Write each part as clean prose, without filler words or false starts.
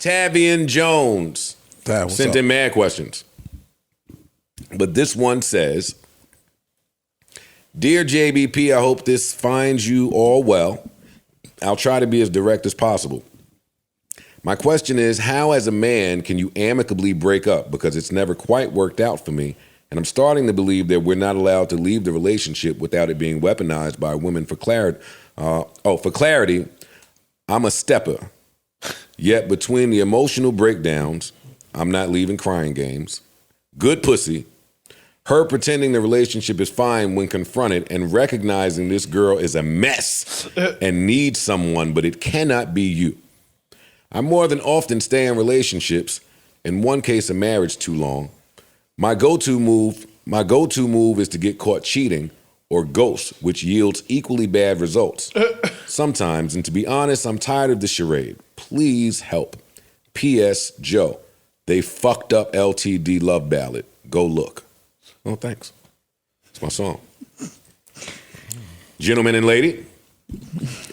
Tavian Jones sent in mad questions. But this one says, Dear JBP, I hope this finds you all well. I'll try to be as direct as possible. My question is, how as a man can you amicably break up? Because it's never quite worked out for me, and I'm starting to believe that we're not allowed to leave the relationship without it being weaponized by women for clarity. For clarity, I'm a stepper. Yet between the emotional breakdowns, I'm not leaving crying games, good pussy, her pretending the relationship is fine when confronted, and recognizing this girl is a mess and needs someone, but it cannot be you. I more than often stay in relationships, in one case a marriage too long. My go-to move is to get caught cheating or ghost, which yields equally bad results. Sometimes, and to be honest, I'm tired of the charade. Please help. P.S. Joe, they fucked up LTD love ballad. Go look. Oh, thanks. It's my song. Gentleman and lady,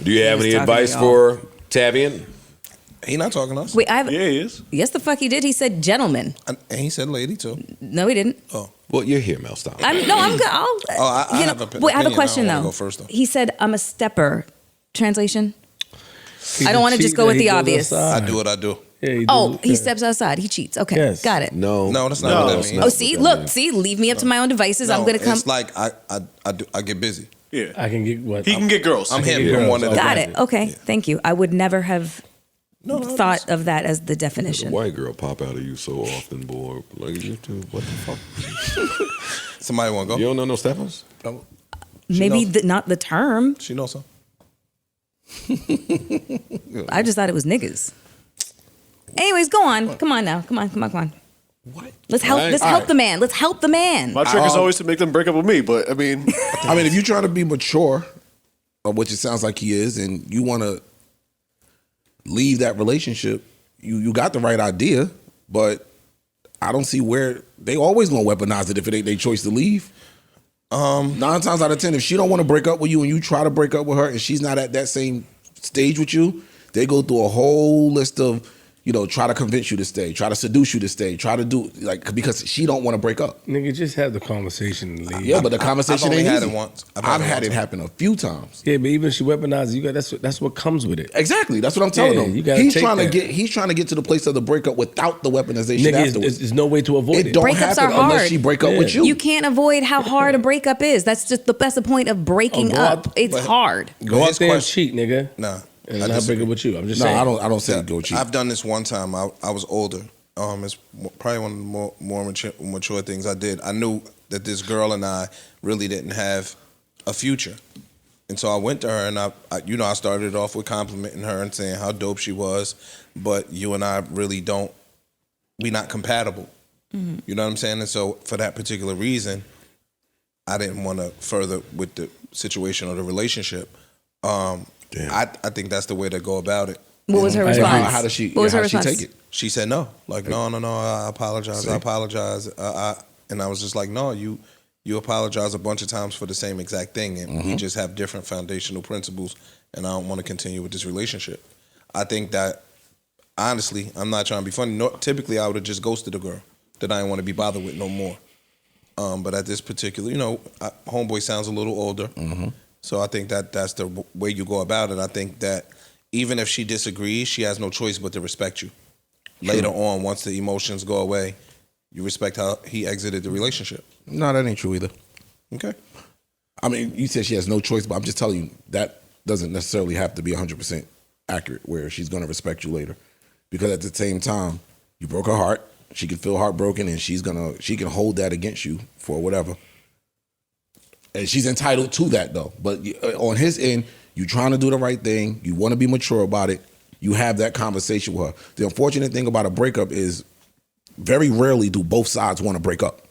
do you have any advice for Tavian? He not talking to us. Wait, Yeah, he is. Yes, the fuck he did. He said gentleman. And he said lady too. No, he didn't. Oh. Well, you're here, Mel. Stop. I'm good. I have a wait, I have a question I though. go first, though. He said, I'm a stepper. Translation? I don't want to just go with the obvious. I do what I do. Yeah, He steps outside. He cheats. Okay, Yes. got it. No, that's not what that means. Oh, see, look, leave me up to my own devices. I'm gonna come. It's like I get busy. Yeah. I can get what? He can get girls. I'm him. One of Got it. Okay, thank you. I would never have thought of that as the definition. The white girl pop out of you so often, boy. Like, you two, what the fuck? Somebody want to go? You don't know no steppers? Maybe not the term. She knows some. I just thought it was niggas. Anyways, go on. Come on now. Come on. What? Let's help. Let's help the man. Let's help the man. My trick is always to make them break up with me, but I mean, if you're trying to be mature, which it sounds like he is, and you want to leave that relationship, you got the right idea, but I don't see where they always gonna weaponize it if it ain't their choice to leave. 9 times out of 10, if she don't want to break up with you and you try to break up with her and she's not at that same stage with you, they go through a whole list of, try to convince you to stay, try to seduce you to stay, try to do, because she don't want to break up. Nigga, just have the conversation and leave. Yeah, but the conversation I've ain't only easy. had it once. I've had it happen a few times. Yeah, but even if she weaponizes, you got that's what comes with it. Exactly, that's what I'm telling him. You gotta he's take trying that. to get to the place of the breakup without the weaponization Nigga, afterwards. there's no way to avoid it. Don't Breakups happen are hard. unless she break up with you. You can't avoid how hard a breakup is. That's the point of breaking up. It's hard. Go out there and cheat, nigga. Nah. And not break up with you. I'm just saying. I don't say go cheat. I've done this one time. I was older. It's probably one of the more mature things I did. I knew that this girl and I really didn't have a future. And so I went to her and I started off with complimenting her and saying how dope she was, but you and I really we're not compatible. Mm-hmm. You know what I'm saying? And so for that particular reason, I didn't want to further with the situation or the relationship. I think that's the way to go about it. What was her response? How does she? What was her response? Take it? She said no. Like no. I apologize. I apologize. And I was just like, no. You apologize a bunch of times for the same exact thing, and we just have different foundational principles. And I don't want to continue with this relationship. I think that honestly, I'm not trying to be funny. Typically, I would have just ghosted a girl that I didn't want to be bothered with no more. But at this particular, homeboy sounds a little older. Mm-hmm. So I think that's the way you go about it. I think that even if she disagrees, she has no choice but to respect you. True. Later on, once the emotions go away, you respect how he exited the relationship. No, that ain't true either. Okay. I mean, you said she has no choice, but I'm just telling you that doesn't necessarily have to be 100% accurate where she's going to respect you later. Because at the same time, you broke her heart. She can feel heartbroken and she can hold that against you for whatever. And she's entitled to that though. But on his end, you trying to do the right thing. You want to be mature about it. You have that conversation with her. The unfortunate thing about a breakup is very rarely do both sides want to break up.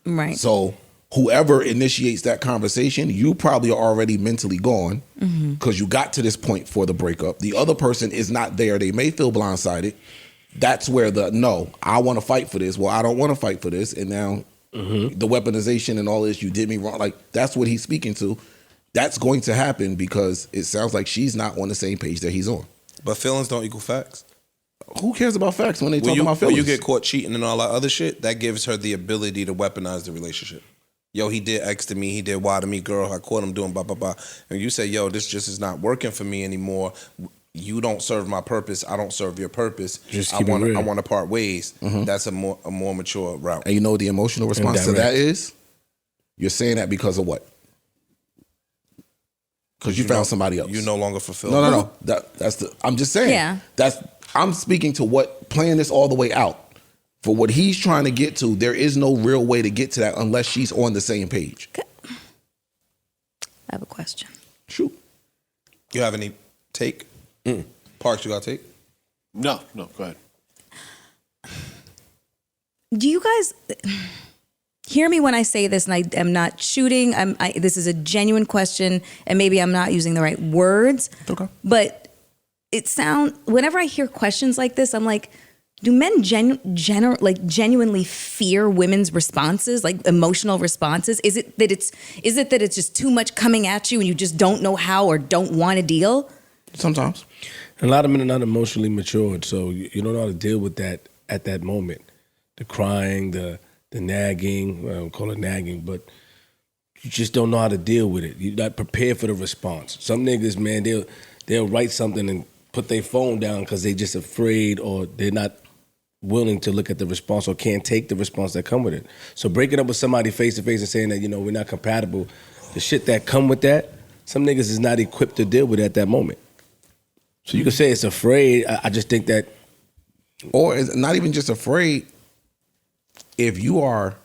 Right. So whoever initiates that conversation, you probably are already mentally gone because you got to this point for the breakup. The other person is not there. They may feel blindsided. That's where I want to fight for this. Well, I don't want to fight for this. And now the weaponization and all this, you did me wrong. Like, that's what he's speaking to. That's going to happen because it sounds like she's not on the same page that he's on. But feelings don't equal facts. Who cares about facts when they talk about feelings? When you get caught cheating and all that other shit, that gives her the ability to weaponize the relationship. Yo, he did X to me, he did Y to me, girl, I caught him doing blah, blah, blah. And you say, yo, this just is not working for me anymore. You don't serve my purpose, I don't serve your purpose. Just I keep it want real. to part ways. That's a more mature route. And you know what the emotional response to that is? You're saying that because of what? Because you found somebody else. You no longer fulfill. No. I'm just saying. Yeah. I'm speaking to what, playing this all the way out. For what he's trying to get to, there is no real way to get to that unless she's on the same page. Okay. I have a question. Shoot. You have any take? Parks, you got to take? No, go ahead. Do you guys hear me when I say this? And I am not shooting. This is a genuine question, and maybe I'm not using the right words. Okay. But whenever I hear questions like this, I'm like, do men genuinely fear women's responses, like emotional responses? Is it that it's just too much coming at you and you just don't know how or don't want to deal? Sometimes. A lot of men are not emotionally matured, so you don't know how to deal with that at that moment. The crying, the nagging, well, I don't call it nagging, but you just don't know how to deal with it. You're not prepared for the response. Some niggas, man, they'll write something and put their phone down because they're just afraid or they're not willing to look at the response or can't take the response that come with it. So breaking up with somebody face to face and saying that, we're not compatible, the shit that come with that, some niggas is not equipped to deal with it at that moment. So you can say it's afraid. I just think that, or it's not even just afraid. If you are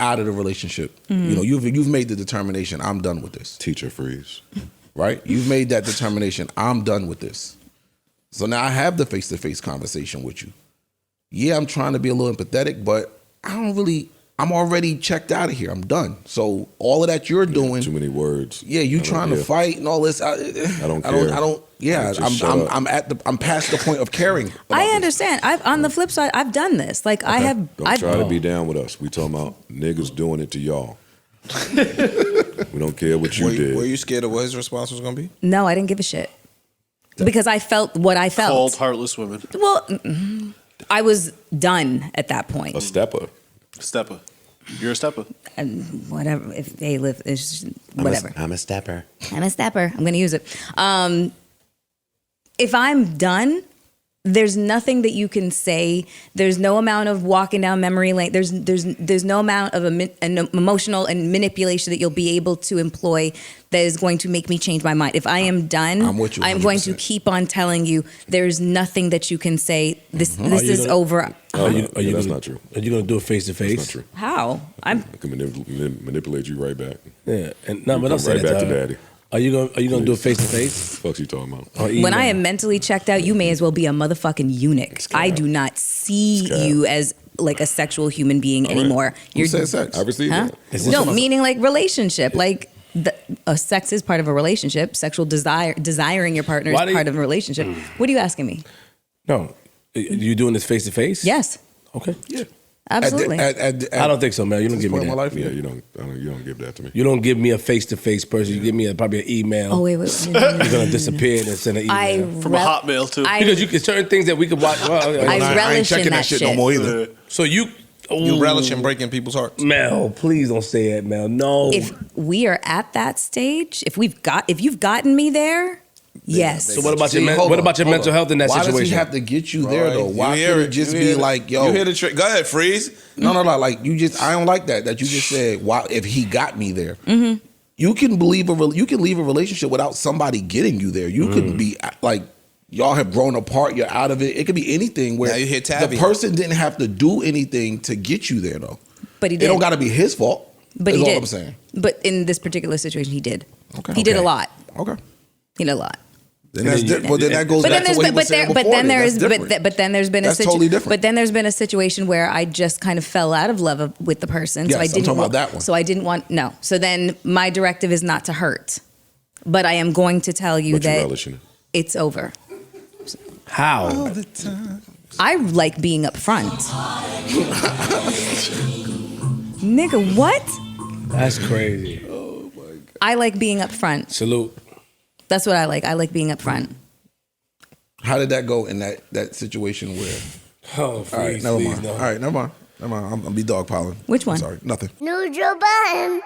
out of the relationship, you've made the determination, I'm done with this. Teacher freeze. Right? You've made that determination, I'm done with this. So now I have the face-to-face conversation with you. Yeah, I'm trying to be a little empathetic, but I'm already checked out of here. I'm done. So all of that you're doing. Too many words. Yeah, you trying to fight and all this. I don't care. Yeah, I'm past the point of caring. I understand. On the flip side, I've done this. Like I have. Don't try to be down with us. We talking about niggas doing it to y'all. We don't care what you did. Were you scared of what his response was going to be? No, I didn't give a shit. Because I felt what I felt. Cold, heartless women. Well, I was done at that point. A stepper. Stepper. You're a stepper. And whatever. If they live, it's just, whatever. I'm a stepper. I'm a stepper. I'm going to use it. If I'm done, there's nothing that you can say. There's no amount of walking down memory lane. There's no amount of an emotional and manipulation that you'll be able to employ that is going to make me change my mind. If I am done, I'm with you 100%. I'm going to keep on telling you there's nothing that you can say. This is over. That's not true. Are you going to do it face to face? That's not true. How? I can manipulate you right back. Yeah, and no, but Come don't say right that back to to her. daddy. Are you gonna do it face to face? Fuck's you talking about? When I am mentally checked out, you may as well be a motherfucking eunuch. I do not see you as like a sexual human being anymore. Who said sex? I received Huh? that. No, meaning like relationship. Like sex is part of a relationship. Sexual desiring your partner is part of a relationship. What are you asking me? No, you doing this face to face? Yes. Okay. Yeah. Absolutely. I don't think so, man. You don't give me that. My life, Yeah, you don't give that to me. You don't give me a face-to-face person. You give me probably an email. Oh, wait. You're gonna disappear and send an email. From a Hotmail, too. Because you can certain things that we could watch. I ain't checking that shit no more either. So you relish in breaking people's hearts. Mel, please don't say it, Mel. No. If we are at that stage, if you've gotten me there, yes. So what about your mental health in that Why situation? Why does he have to get you there though? Why can't it just be like, yo? You hear the trick? Go ahead, freeze. No, like you just. I don't like that. That you just said. Why? If he got me there, you can leave a relationship without somebody getting you there. You could be like. Y'all have grown apart. You're out of it. It could be anything where now you hit Tabby. The person didn't have to do anything to get you there though. But he did. It don't got to be his fault. But he all did. I'm saying. But in this particular situation, he did. Okay. He did a lot. Okay. He did a lot. Then that's different. Well, then that goes back to what he was saying before. But then there's been a situation. Totally different. But then there's been a situation where I just kind of fell out of love with the person. Yes, so I didn't I'm talking about that one. So I didn't want So then my directive is not to hurt, but I am going to tell you that it's over. How? All the time. I like being upfront. Nigga, what? That's crazy. Oh my God. I like being upfront. Salute. That's what I like. I like being upfront. How did that go in that situation where? Oh, please, All right, never please, mind. no. All right, never mind. I'm gonna be dogpiling. Which one? I'm sorry, nothing. Neutral button.